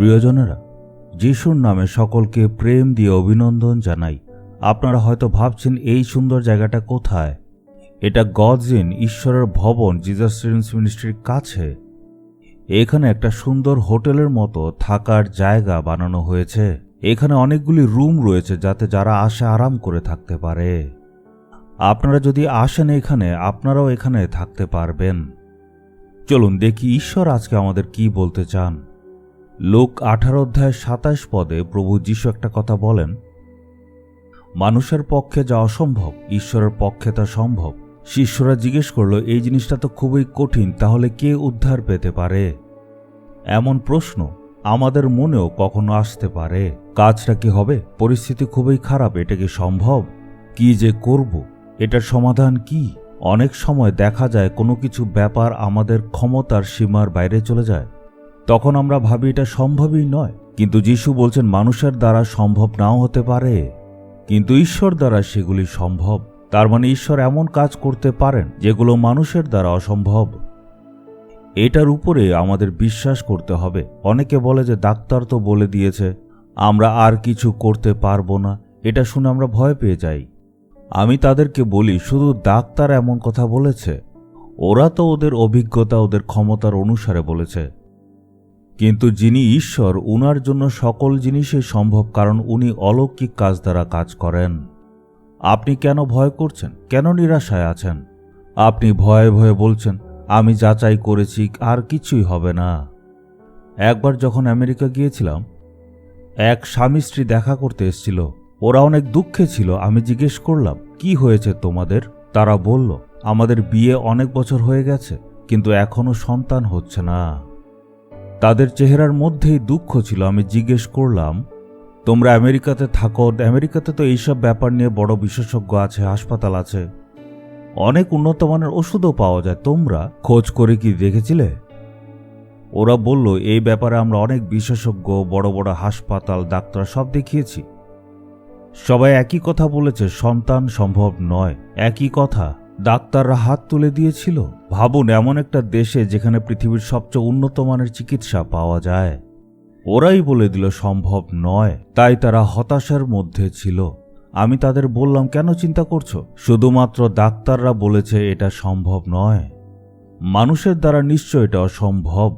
প্রিয়জনেরা, যিশুর নামে সকলকে প্রেম দিয়ে অভিনন্দন জানাই। আপনারা হয়তো ভাবছেন এই সুন্দর জায়গাটা কোথায়। এটা গডস ইন, ঈশ্বরের ভবন, জিজাস চিলড্রেন্স মিনিস্ট্রির কাছে। এখানে একটা সুন্দর হোটেলের মতো থাকার জায়গা বানানো হয়েছে। এখানে অনেকগুলি রুম রয়েছে যাতে যারা আসে আরাম করে থাকতে পারে। আপনারা যদি আসেন এখানে, আপনারাও এখানে থাকতে পারবেন। চলুন দেখি ঈশ্বর আজকে আমাদের কি বলতে চান। লূক 18:27 প্রভু যীশু একটা কথা বলেন, মানুষের পক্ষে যা অসম্ভব ঈশ্বরের পক্ষে তা সম্ভব। শিষ্যরা জিজ্ঞেস করল, এই জিনিসটা তো খুবই কঠিন, তাহলে কে উদ্ধার পেতে পারে? এমন প্রশ্ন আমাদের মনেও কখনো আসতে পারে। কাজটা কি হবে? পরিস্থিতি খুবই খারাপ, এটা কি সম্ভব? কি যে করব? এটার সমাধান কি? অনেক সময় দেখা যায় কোনো কিছু ব্যাপার আমাদের ক্ষমতার সীমার বাইরে চলে যায়। তখন আমরা ভাবি এটা সম্ভবই নয়। কিন্তু যীশু বলছেন মানুষের দ্বারা সম্ভব নাও হতে পারে, কিন্তু ঈশ্বর দ্বারা সেগুলি সম্ভব। তার মানে ঈশ্বর এমন কাজ করতে পারেন যেগুলো মানুষের দ্বারা অসম্ভব। এটার উপরে আমাদের বিশ্বাস করতে হবে। অনেকে বলে যে ডাক্তার তো বলে দিয়েছে, আমরা আর কিছু করতে পারবো না। এটা শুনে আমরা ভয় পেয়ে যাই। আমি তাদেরকে বলি, শুধু ডাক্তার এমন কথা বলেছে? ওরা তো ওদের অভিজ্ঞতা, ওদের ক্ষমতার অনুসারে বলেছে। কিন্তু যিনি ঈশ্বর, উনার জন্য সকল জিনিসই সম্ভব, কারণ উনি অলৌকিক কাজ দ্বারা কাজ করেন। আপনি কেন ভয় করছেন? কেন নিরাশায় আছেন? আপনি ভয়ে ভয়ে বলছেন, আমি যাচাই করেছি, আর কিছুই হবে না। একবার যখন আমেরিকা গিয়েছিলাম, এক স্বামী স্ত্রী দেখা করতে এসেছিল। ওরা অনেক দুঃখে ছিল। আমি জিজ্ঞেস করলাম, কি হয়েছে তোমাদের? তারা বলল, আমাদের বিয়ে অনেক বছর হয়ে গেছে, কিন্তু এখনো সন্তান হচ্ছে না। তাদের চেহারার মধ্যেই দুঃখ ছিল। আমি জিজ্ঞেস করলাম, তোমরা আমেরিকাতে থাকো, আমেরিকাতে তো এইসব ব্যাপার নিয়ে বড় বিশেষজ্ঞ আছে, হাসপাতাল আছে, অনেক উন্নত মানের ওষুধও পাওয়া যায়, তোমরা খোঁজ করে কি দেখেছিলে? ওরা বলল, এই ব্যাপারে আমরা অনেক বিশেষজ্ঞ, বড় বড় হাসপাতাল, ডাক্তার সব দেখিয়েছি। সবাই একই কথা বলেছে, সন্তান সম্ভব নয়। একই কথা ডাক্তাররা হাত তুলে দিয়েছিল। ভাবুন, এমন একটা দেশে যেখানে পৃথিবীর সবচেয়ে উন্নত মানের চিকিৎসা পাওয়া যায়, ওরাই বলে দিল সম্ভব নয়। তাই তারা হতাশার মধ্যে ছিল। আমি তাদের বললাম, কেন চিন্তা করছো? শুধুমাত্র ডাক্তাররা বলেছে এটা সম্ভব নয়। মানুষের দ্বারা নিশ্চয় এটা অসম্ভব,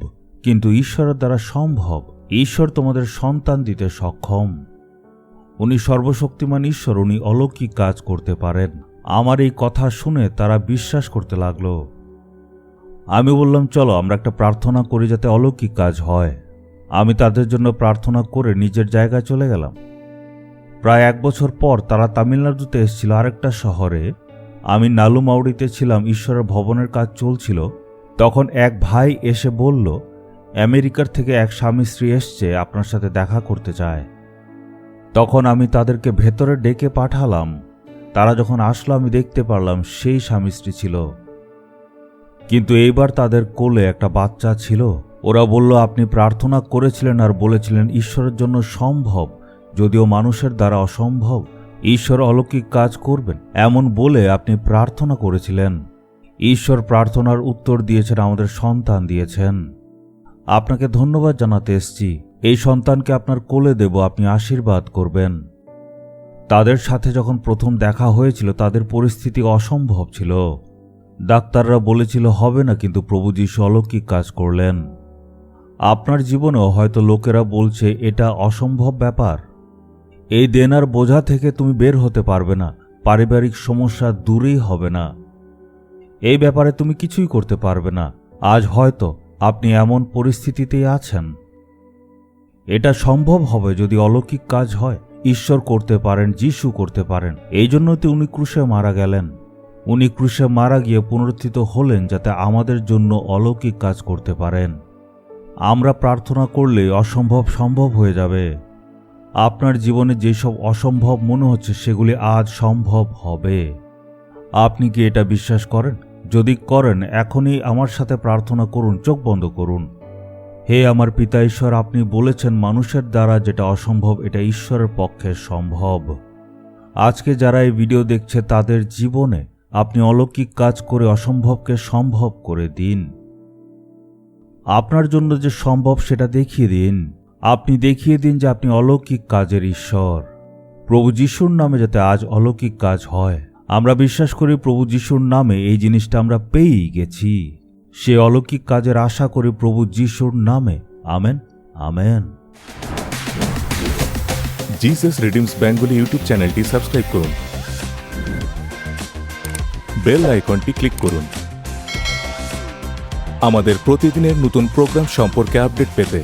কিন্তু ঈশ্বরের দ্বারা সম্ভব। ঈশ্বর তোমাদের সন্তান দিতে সক্ষম। উনি সর্বশক্তিমান ঈশ্বর, উনি অলৌকিক কাজ করতে পারেন। আমার এই কথা শুনে তারা বিশ্বাস করতে লাগলো। আমি বললাম, চলো আমরা একটা প্রার্থনা করি যাতে অলৌকিক কাজ হয়। আমি তাদের জন্য প্রার্থনা করে নিজের জায়গায় চলে গেলাম। প্রায় 1 বছর পর তারা তামিলনাড়ুতে এসেছিল, আরেকটা শহরে। আমি নালুমাউড়িতে ছিলাম, ঈশ্বরের ভবনের কাজ চলছিল। তখন এক ভাই এসে বলল, আমেরিকার থেকে এক স্বামী স্ত্রী এসছে, আপনার সাথে দেখা করতে চায়। তখন আমি তাদেরকে ভেতরে ডেকে পাঠালাম। তারা যখন আসলো, আমি দেখতে পারলাম সেই স্বামী স্ত্রী ছিল, কিন্তু এইবার তাদের কোলে একটা বাচ্চা ছিল। ওরা বলল, আপনি প্রার্থনা করেছিলেন আর বলেছিলেন ঈশ্বরের জন্য সম্ভব, যদিও মানুষের দ্বারা অসম্ভব। ঈশ্বর অলৌকিক কাজ করবেন এমন বলে আপনি প্রার্থনা করেছিলেন। ঈশ্বর প্রার্থনার উত্তর দিয়েছেন, আমাদের সন্তান দিয়েছেন। আপনাকে ধন্যবাদ জানাতে এসেছি। এই সন্তানকে আপনার কোলে দেব, আপনি আশীর্বাদ করবেন। তাদের সাথে যখন প্রথম দেখা হয়েছিল, তাদের পরিস্থিতি অসম্ভব ছিল। ডাক্তাররা বলেছিল হবে না, কিন্তু প্রভু যীশু অলৌকিক কাজ করলেন। আপনার জীবনেও হয়তো লোকেরা বলছে এটা অসম্ভব ব্যাপার, এই দেনার বোঝা থেকে তুমি বের হতে পারবে না, পারিবারিক সমস্যা দূরেই হবে না, এই ব্যাপারে তুমি কিছুই করতে পারবে না। আজ হয়তো আপনি এমন পরিস্থিতিতেই আছেন। এটা সম্ভব হবে যদি অলৌকিক কাজ হয়। ঈশ্বর করতে পারেন, যীশু করতে পারেন। এই জন্যই তো উনি ক্রুশে মারা গেলেন। উনি ক্রুশে মারা গিয়ে পুনরুত্থিত হলেন যাতে আমাদের জন্য অলৌকিক কাজ করতে পারেন। আমরা প্রার্থনা করলে অসম্ভব সম্ভব হয়ে যাবে। আপনার জীবনে যেসব অসম্ভব মনে হচ্ছে সেগুলি আজ সম্ভব হবে। আপনি কি এটা বিশ্বাস করেন? যদি করেন, এখনই আমার সাথে প্রার্থনা করুন, চোখ বন্ধ করুন। হে আমার পিতা ঈশ্বর, আপনি বলেছেন মানুষের দ্বারা যেটা অসম্ভব এটা ঈশ্বরের পক্ষে সম্ভব। আজকে যারা এই ভিডিও দেখছে তাদের জীবনে আপনি অলৌকিক কাজ করে অসম্ভবকে সম্ভব করে দিন। আপনার জন্য যে সম্ভব সেটা দেখিয়ে দিন। আপনি দেখিয়ে দিন যে আপনি অলৌকিক কাজের ঈশ্বর। প্রভু যিশুর নামে যাতে আজ অলৌকিক কাজ হয়। আমরা বিশ্বাস করি প্রভু যিশুর নামে এই জিনিসটা আমরা পেয়েই গেছি। সে অলৌকিক কাজের আশা করি প্রভু যিশুর নামে। Amen, amen. Jesus redeems Bengali YouTube চ্যানেলটি সাবস্ক্রাইব করুন, বেল আইকনটি ক্লিক করুন আমাদের প্রতিদিনের নতুন প্রোগ্রাম সম্পর্কে আপডেট পেতে।